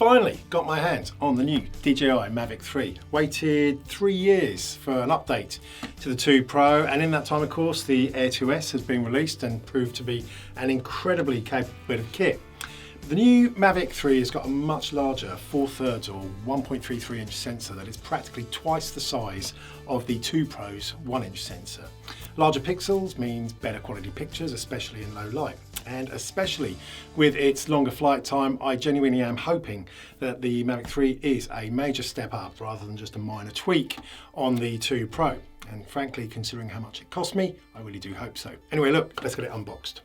Finally got my hands on the new DJI Mavic 3. Waited 3 years for an update to the 2 Pro, and in that time, of course, the Air 2S has been released and proved to be an incredibly capable bit of kit. The new Mavic 3 has got a much larger 4/3 or 1.33 inch sensor that is practically twice the size of the 2 Pro's 1 inch sensor. Larger pixels means better quality pictures, especially in low light. And especially with its longer flight time, I genuinely am hoping that the Mavic 3 is a major step up rather than just a minor tweak on the 2 Pro. And frankly, considering how much it cost me, I really do hope so. Anyway, look, let's get it unboxed.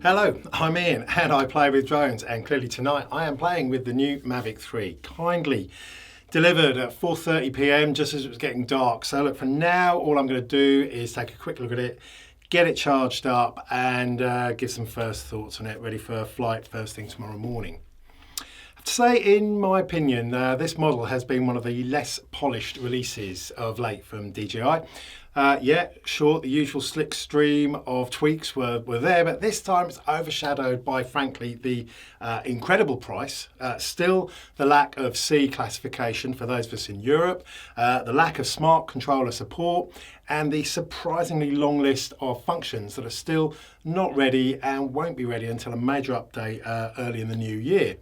Hello, I'm Ian and I play with drones, and clearly tonight I am playing with the new Mavic 3, kindly delivered at 4:30 p.m. just as it was getting dark. So look, for now all I'm going to do is take a quick look at it, get it charged up and give some first thoughts on it, ready for flight first thing tomorrow morning. I have to say, in my opinion, this model has been one of the less polished releases of late from DJI. Yeah, sure, the usual slick stream of tweaks were there, but this time it's overshadowed by, frankly, the incredible price, still the lack of C classification for those of us in Europe, the lack of smart controller support, and the surprisingly long list of functions that are still not ready and won't be ready until a major update early in the new year.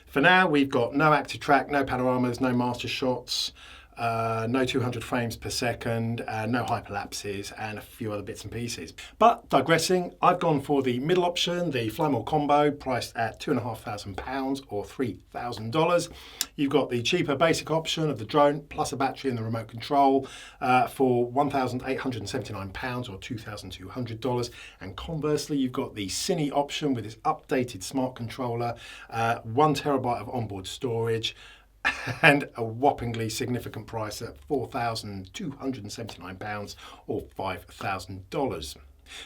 For now, we've got no active track, no panoramas, no master shots, no 200 frames per second, no hyperlapses, and a few other bits and pieces. But digressing, I've gone for the middle option, the Flymore Combo, priced at £2,500 or $3,000. You've got the cheaper basic option of the drone plus a battery and the remote control for £1,879 or $2,200. And conversely, you've got the Cine option with its updated smart controller, 1 terabyte of onboard storage, and a whoppingly significant price at £4,279 or $5,000.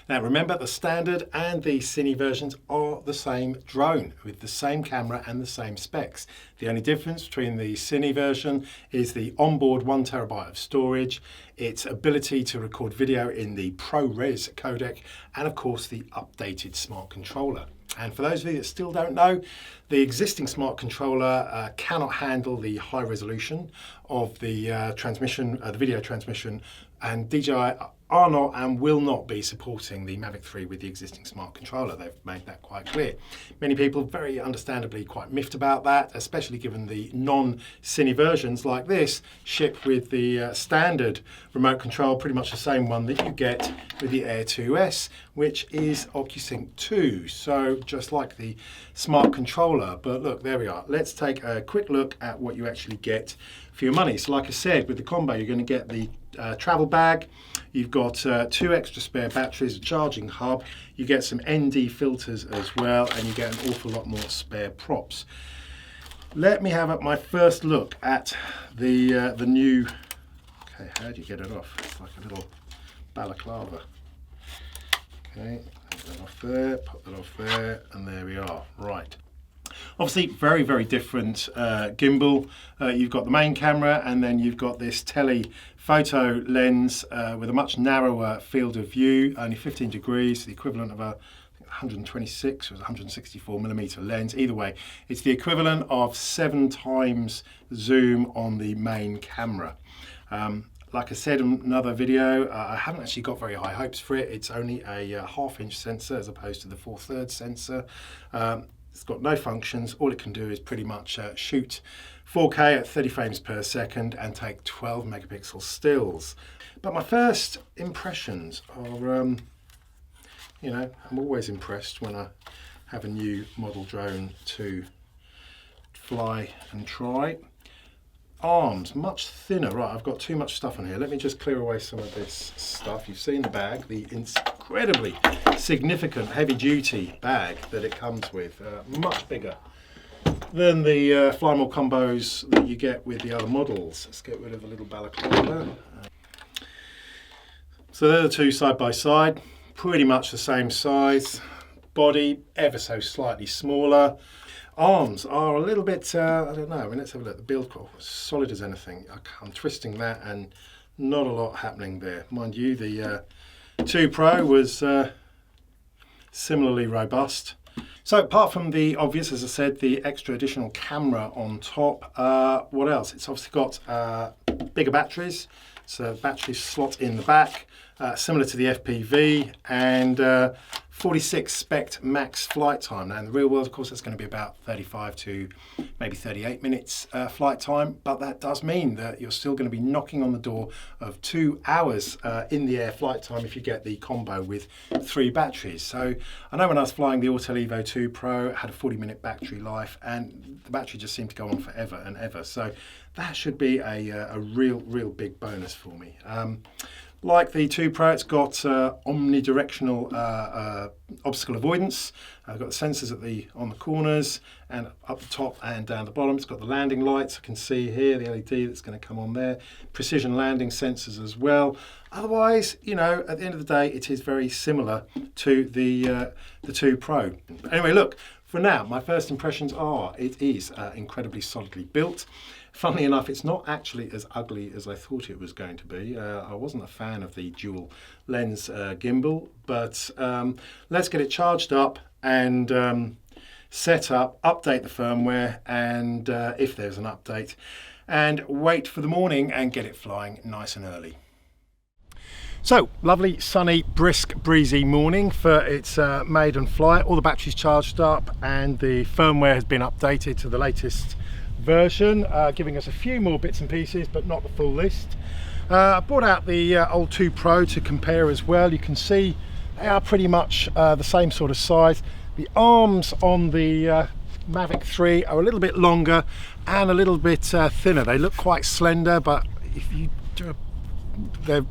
Now remember, the standard and the Cine versions are the same drone with the same camera and the same specs. The only difference between the Cine version is the onboard 1 terabyte of storage, its ability to record video in the ProRes codec, and of course the updated smart controller. And for those of you that still don't know, the existing smart controller cannot handle the high resolution of the transmission, the video transmission, and DJI are not and will not be supporting the Mavic 3 with the existing smart controller. They've made that quite clear. Many people very understandably quite miffed about that, especially given the non-Cine versions like this ship with the standard remote control, pretty much the same one that you get with the Air 2S, which is OcuSync 2, so just like the smart controller. But look, there we are. Let's take a quick look at what you actually get for your money. So like I said, with the combo, you're going to get the travel bag, you've got 2 extra spare batteries, a charging hub, you get some ND filters as well, and you get an awful lot more spare props. Let me have my first look at the new, okay, how do you get it off? It's like a little balaclava. Okay, put that off there, pop that off there, and there we are. Right. Obviously, very, very different gimbal. You've got the main camera, and then you've got this Tele photo lens with a much narrower field of view, only 15 degrees, the equivalent of a 126 or 164 millimeter lens. Either way, it's the equivalent of 7 times zoom on the main camera. Like I said in another video, I haven't actually got very high hopes for it. It's only a 1/2 inch sensor as opposed to the 4/3 sensor. It's got no functions. All it can do is pretty much shoot 4K at 30 frames per second and take 12 megapixel stills. But my first impressions are, you know, I'm always impressed when I have a new model drone to fly and try. Arms, much thinner. Right, I've got too much stuff on here. Let me just clear away some of this stuff. You've seen the bag, the incredibly significant heavy-duty bag that it comes with. Much bigger than the Flymore Combos that you get with the other models. Let's get rid of the little balaclava. So they're the two side by side, pretty much the same size. Body ever so slightly smaller. Arms are a little bit, I don't know, I mean, let's have a look. The build core, solid as anything. I'm twisting that and not a lot happening there. Mind you, the 2 Pro was similarly robust. So apart from the obvious, as I said, the extra additional camera on top, what else? It's obviously got bigger batteries, so battery slot in the back, similar to the FPV, and 46 spec max flight time. Now in the real world, of course, that's going to be about 35 to maybe 38 minutes flight time, but that does mean that you're still going to be knocking on the door of 2 hours in the air flight time if you get the combo with 3 batteries. So I know when I was flying the Autel Evo 2 Pro, it had a 40-minute battery life, and the battery just seemed to go on forever and ever. So that should be a real big bonus for me. Like the 2 Pro, it's got omnidirectional obstacle avoidance. I've got the sensors on the corners and up the top and down the bottom. It's got the landing lights. I can see here the LED that's going to come on there. Precision landing sensors as well. Otherwise, you know, at the end of the day, it is very similar to the 2 Pro. Anyway, look, for now, my first impressions are it is incredibly solidly built. Funnily enough, it's not actually as ugly as I thought it was going to be. I wasn't a fan of the dual lens gimbal, but let's get it charged up and set up, update the firmware, and if there's an update, and wait for the morning and get it flying nice and early. So, lovely, sunny, brisk, breezy morning for its maiden flight. All the batteries charged up and the firmware has been updated to the latest version, giving us a few more bits and pieces, but not the full list. I brought out the old 2 Pro to compare as well. You can see they are pretty much the same sort of size. The arms on the Mavic 3 are a little bit longer and a little bit thinner. They look quite slender, but if you do they're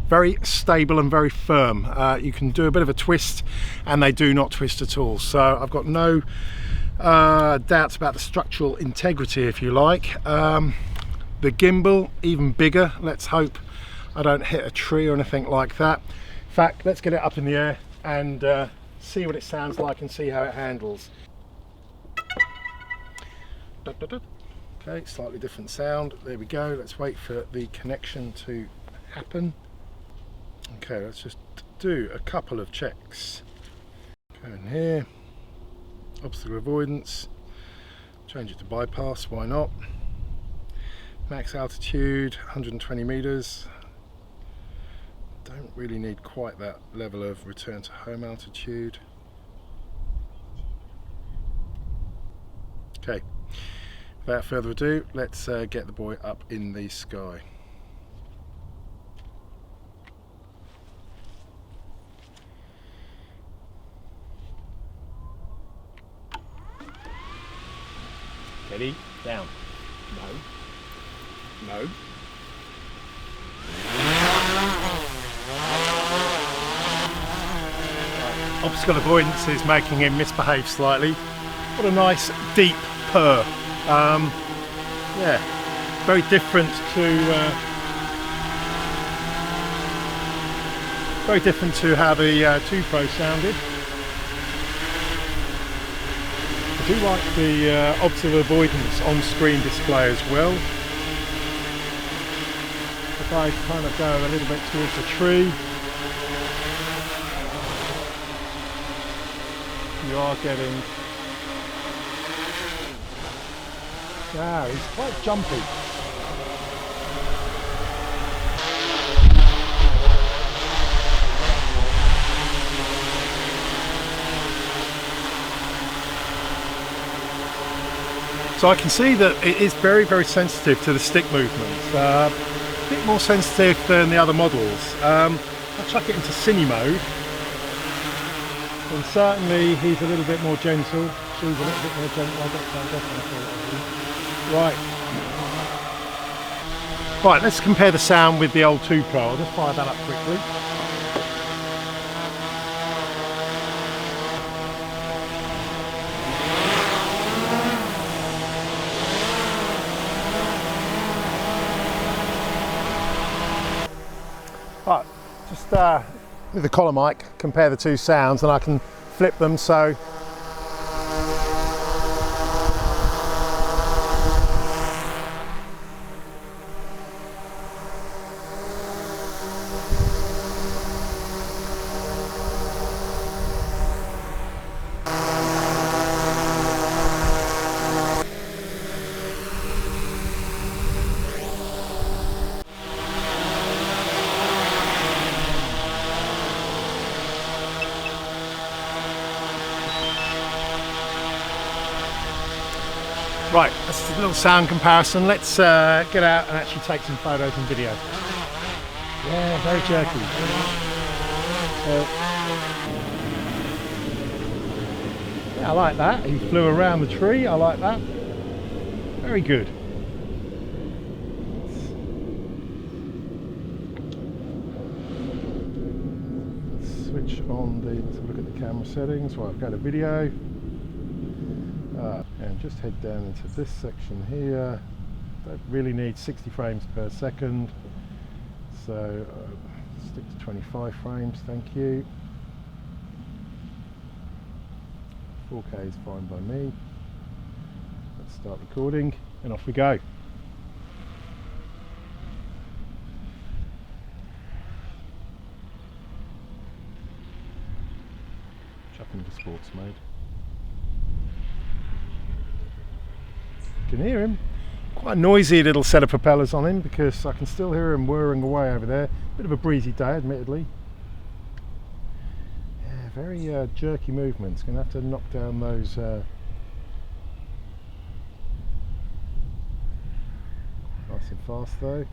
very stable and very firm. You can do a bit of a twist and they do not twist at all. So I've got no doubts about the structural integrity, if you like. The gimbal, even bigger. Let's hope I don't hit a tree or anything like that. In fact, let's get it up in the air and see what it sounds like and see how it handles. Okay, slightly different sound. There we go. Let's wait for the connection to happen. Okay, let's just do a couple of checks. Go in here. Obstacle avoidance, change it to bypass, why not? Max altitude 120 meters. Don't really need quite that level of return to home altitude. Okay, without further ado, let's get the boy up in the sky. Ready? Down. No. No. Obstacle avoidance is making him misbehave slightly. What a nice deep purr. Yeah, very different to how the 2 Pro sounded. I do like the obstacle avoidance on-screen display as well. If I kind of go a little bit towards the tree, you are getting... Yeah, he's quite jumpy. So I can see that it is very sensitive to the stick movements. A bit more sensitive than the other models. I'll chuck it into Cine mode. And certainly he's a little bit more gentle. She's a little bit more gentle. Right, let's compare the sound with the old 2 Pro. I'll just fire that up quickly. with the collar mic, compare the two sounds, and I can flip them so right, that's a little sound comparison. Let's get out and actually take some photos and video. Yeah, very jerky. Yeah, I like that. He flew around the tree. I like that. Very good. Let's switch on the, let's have a look at the camera settings. Right, I've got a video. And just head down into this section here. That really needs 60 frames per second, so stick to 25 frames, thank you. 4K is fine by me. Let's start recording and off we go. Chuck into sports mode. Can hear him. Quite a noisy little set of propellers on him because I can still hear him whirring away over there. Bit of a breezy day, admittedly. Yeah, very jerky movements. Gonna have to knock down those. Nice and fast though.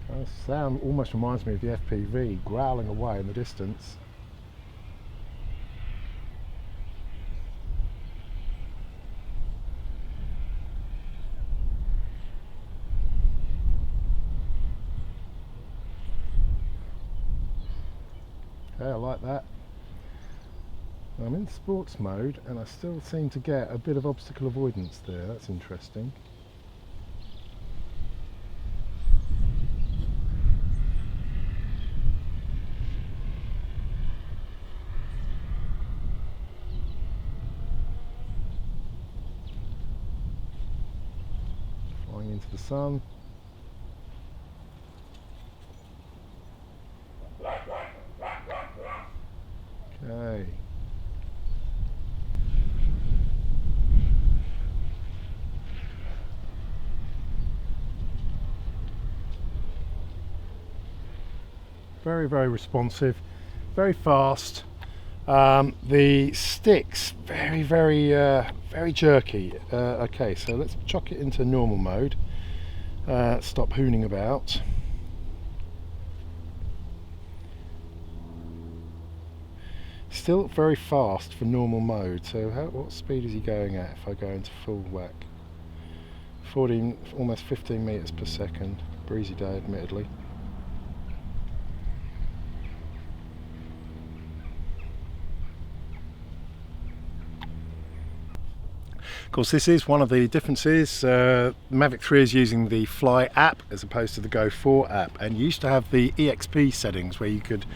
The sound almost reminds me of the FPV growling away in the distance. Okay, I like that. I'm in sports mode and I still seem to get a bit of obstacle avoidance there. That's interesting. Into the sun. Okay. Very, very responsive, very fast. The sticks, very, very, very jerky. Okay, so let's chuck it into normal mode. Stop hooning about. Still very fast for normal mode. So what speed is he going at if I go into full whack? 14, almost 15 meters per second. Breezy day, admittedly. Of course, this is one of the differences. Mavic 3 is using the Fly app as opposed to the Go 4 app, and you used to have the EXP settings where you could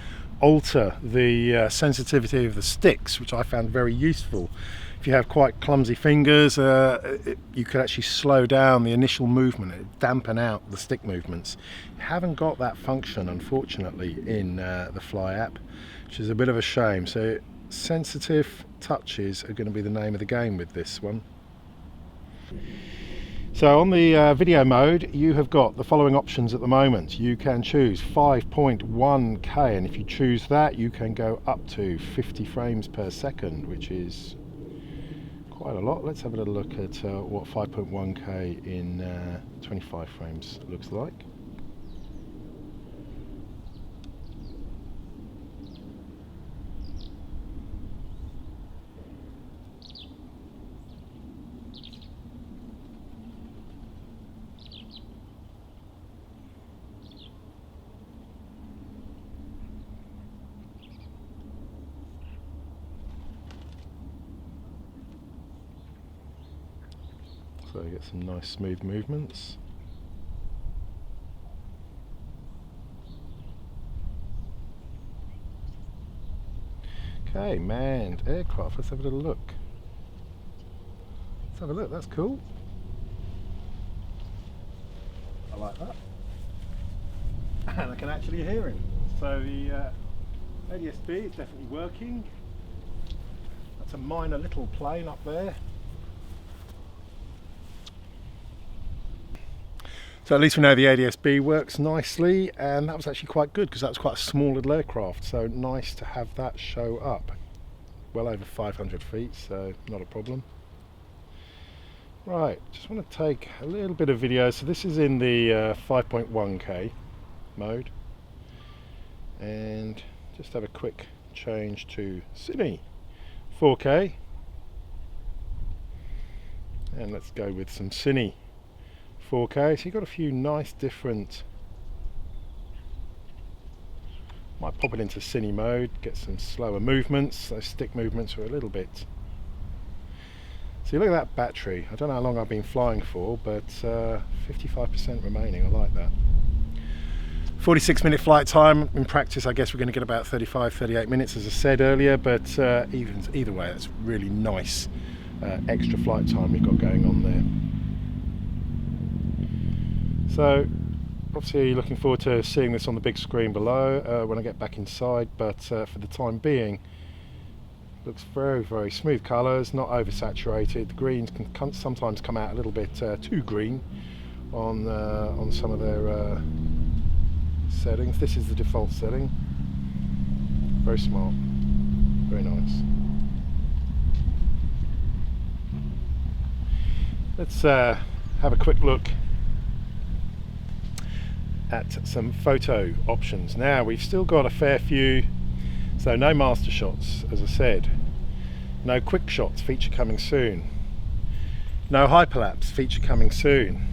alter the sensitivity of the sticks, which I found very useful. If you have quite clumsy fingers, you could actually slow down the initial movement, dampen out the stick movements. You haven't got that function, unfortunately, in the Fly app, which is a bit of a shame. So sensitive touches are going to be the name of the game with this one. So on the video mode, you have got the following options at the moment. You can choose 5.1K, and if you choose that, you can go up to 50 frames per second, which is quite a lot. Let's have a little look at what 5.1K in 25 frames looks like. So you get some nice smooth movements. Okay, manned aircraft. Let's have a little look. Let's have a look. That's cool. I like that. And I can actually hear him. So the ADS-B is definitely working. That's a minor little plane up there. So at least we know the ADS-B works nicely, and that was actually quite good because that was quite a small little aircraft, so nice to have that show up. Well over 500 feet, so not a problem. Right, just want to take a little bit of video. So this is in the 5.1K mode, and just have a quick change to Cine 4K, and let's go with some Cine 4K. So you've got a few nice different, might pop it into Cine mode, get some slower movements. Those stick movements are a little bit. So look at that battery. I don't know how long I've been flying for, but 55% remaining. I like that. 46-minute flight time. In practice, I guess we're going to get about 35-38 minutes, as I said earlier, but either way, that's really nice extra flight time we've got going on there. So obviously you're looking forward to seeing this on the big screen below when I get back inside, but for the time being, looks very, very smooth colours, not oversaturated. The greens can sometimes come out a little bit too green on some of their settings. This is the default setting. Very smart, very nice. Let's have a quick look at some photo options. Now we've still got a fair few, so no master shots, as I said, no quick shots, feature coming soon, no hyperlapse, feature coming soon,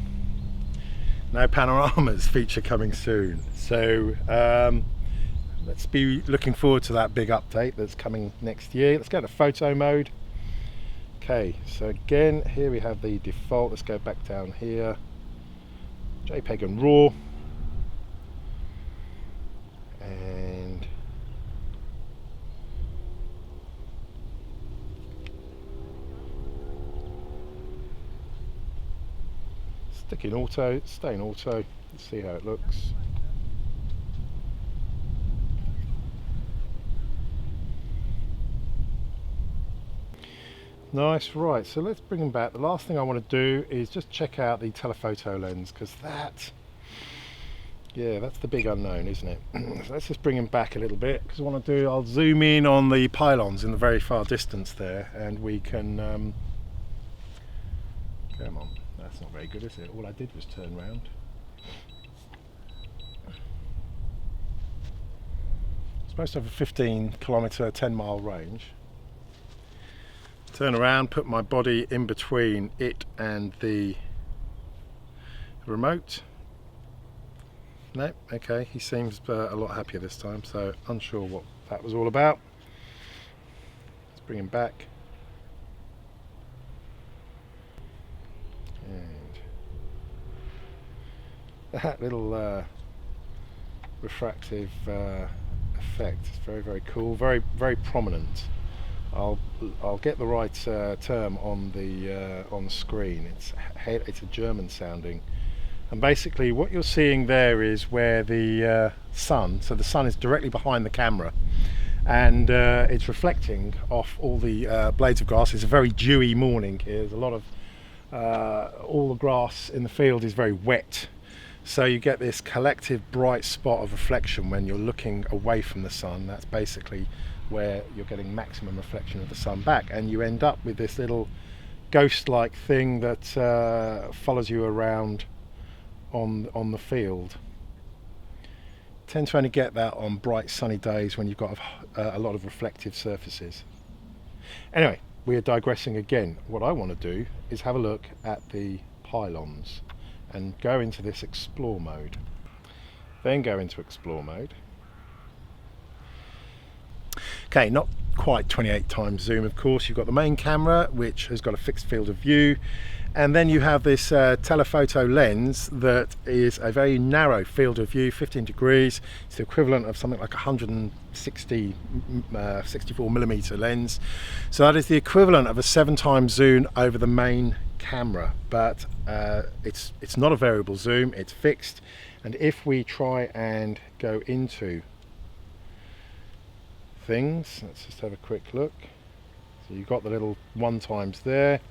no panoramas, feature coming soon. So let's be looking forward to that big update that's coming next year. Let's go to photo mode. Okay, so again here we have the default. Let's go back down here, JPEG and RAW, and stick in auto, stay in auto. Let's see how it looks. Nice. Right, so let's bring them back. The last thing I want to do is just check out the telephoto lens, because that's the big unknown, isn't it? So let's just bring him back a little bit, because I want to do, I'll zoom in on the pylons in the very far distance there, and we can come on, that's not very good, is it? All I did was turn round. It's supposed to have a 15-kilometre 10-mile range. Turn around, put my body in between it and the remote. No, okay, he seems a lot happier this time, so unsure what that was all about. Let's bring him back. And that little refractive effect is very, very cool, very, very prominent. I'll get the right term on the screen. It's a German sounding, and basically what you're seeing there is where the sun. So the sun is directly behind the camera, and it's reflecting off all the blades of grass. It's a very dewy morning here. There's a lot of all the grass in the field is very wet, so you get this collective bright spot of reflection when you're looking away from the sun. That's basically where you're getting maximum reflection of the sun back, and you end up with this little ghost-like thing that follows you around on the field. Tend to only get that on bright sunny days when you've got a lot of reflective surfaces. Anyway, we are digressing again. What I want to do is have a look at the pylons and go into this explore mode, then go into explore mode. Okay, not quite 28 times zoom, of course. You've got the main camera, which has got a fixed field of view, And then you have this telephoto lens that is a very narrow field of view, 15 degrees. It's the equivalent of something like 64 millimeter lens. So that is the equivalent of a 7x zoom over the main camera, but it's not a variable zoom, it's fixed. And if we try and go into things, let's just have a quick look. So you've got the little 1x there.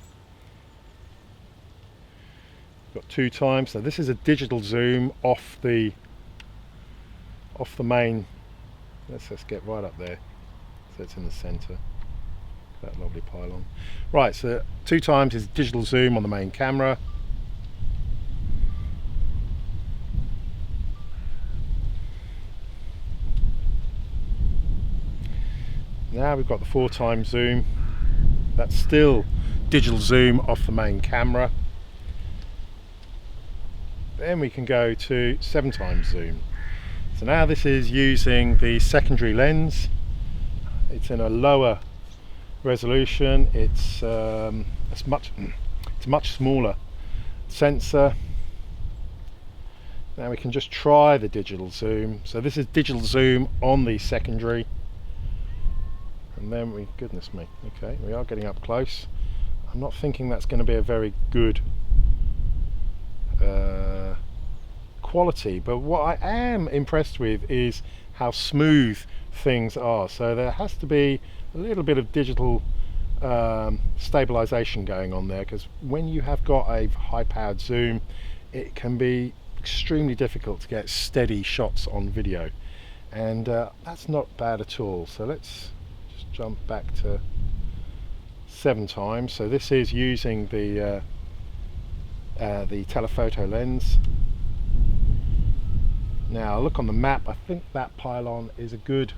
Got 2x. So this is a digital zoom off the main. Let's just get right up there so it's in the center, that lovely pylon. Right, so 2x is digital zoom on the main camera. Now we've got the 4x zoom. That's still digital zoom off the main camera. Then we can go to 7x zoom. So now this is using the secondary lens. It's in a lower resolution. It's a much smaller sensor. Now we can just try the digital zoom. So this is digital zoom on the secondary. And then goodness me, okay, we are getting up close. I'm not thinking that's going to be a very good quality, but what I am impressed with is how smooth things are. So there has to be a little bit of digital stabilization going on there, because when you have got a high-powered zoom, it can be extremely difficult to get steady shots on video, and that's not bad at all. So let's just jump back to 7x. So this is using the telephoto lens. Now look on the map, I think that pylon is a good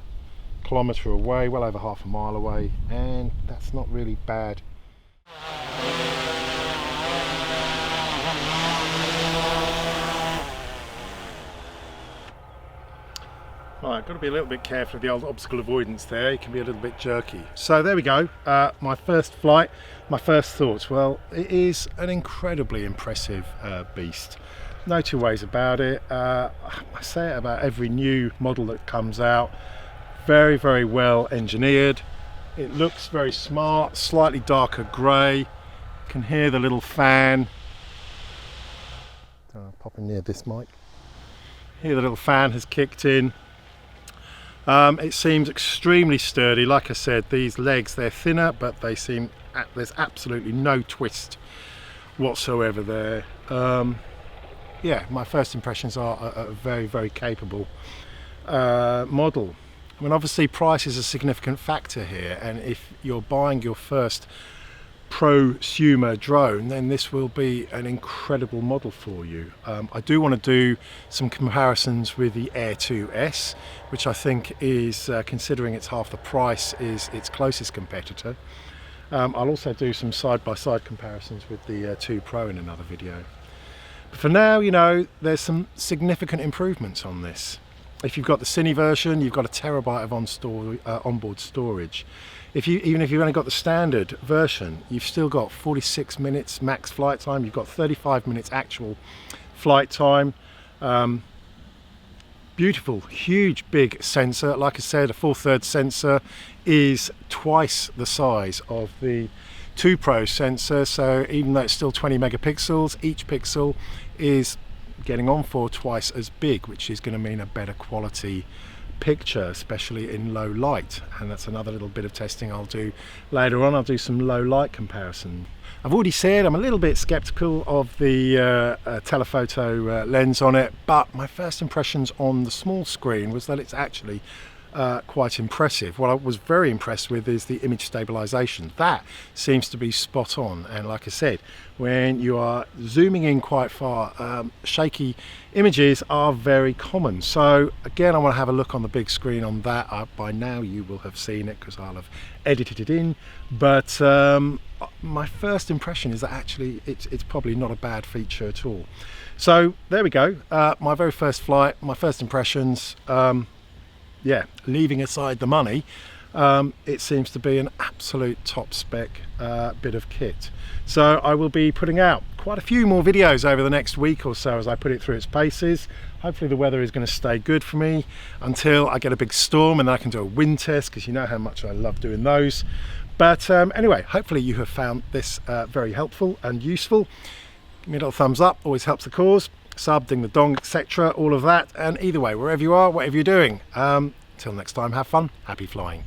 kilometre away, well over half a mile away, and that's not really bad. Right, got to be a little bit careful of the old obstacle avoidance there, it can be a little bit jerky. So there we go, my first flight, my first thoughts. Well, it is an incredibly impressive beast. No two ways about it. I say it about every new model that comes out. Very, very well engineered. It looks very smart, slightly darker grey. You can hear the little fan. Popping near this mic. Here the little fan has kicked in. It seems extremely sturdy. Like I said, these legs, they're thinner, but they seem, there's absolutely no twist whatsoever there. Yeah, my first impressions are a very, very capable model. I mean, obviously price is a significant factor here, and if you're buying your first prosumer drone, then this will be an incredible model for you. I do want to do some comparisons with the Air 2S, which I think is, considering it's half the price, is its closest competitor. I'll also do some side-by-side comparisons with the 2 Pro in another video. But for now, you know, there's some significant improvements on this. If you've got the Cine version, you've got a terabyte of onboard storage. Even if you've only got the standard version, you've still got 46 minutes max flight time. You've got 35 minutes actual flight time. Beautiful, huge, big sensor. Like I said, a 1/3 sensor is twice the size of the 2 Pro sensor. So even though it's still 20 megapixels, each pixel is getting on for twice as big, which is going to mean a better quality picture, especially in low light. And that's another little bit of testing I'll do later on. I'll do some low light comparison. I've already said I'm a little bit skeptical of the telephoto lens on it, but my first impressions on the small screen was that it's actually quite impressive. What I was very impressed with is the image stabilization. That seems to be spot on, and like I said, when you are zooming in quite far, shaky images are very common. So again, I want to have a look on the big screen on that. By now you will have seen it because I'll have edited it in, but my first impression is that actually it's probably not a bad feature at all. So there we go, my very first flight, my first impressions. Yeah, leaving aside the money, it seems to be an absolute top spec bit of kit. So I will be putting out quite a few more videos over the next week or so as I put it through its paces. Hopefully the weather is going to stay good for me until I get a big storm, and then I can do a wind test, because you know how much I love doing those. But anyway, hopefully you have found this very helpful and useful. Give me a little thumbs up, always helps the cause. Sub, ding the dong, etc., all of that. And either way, wherever you are, whatever you're doing, until next time, have fun, happy flying.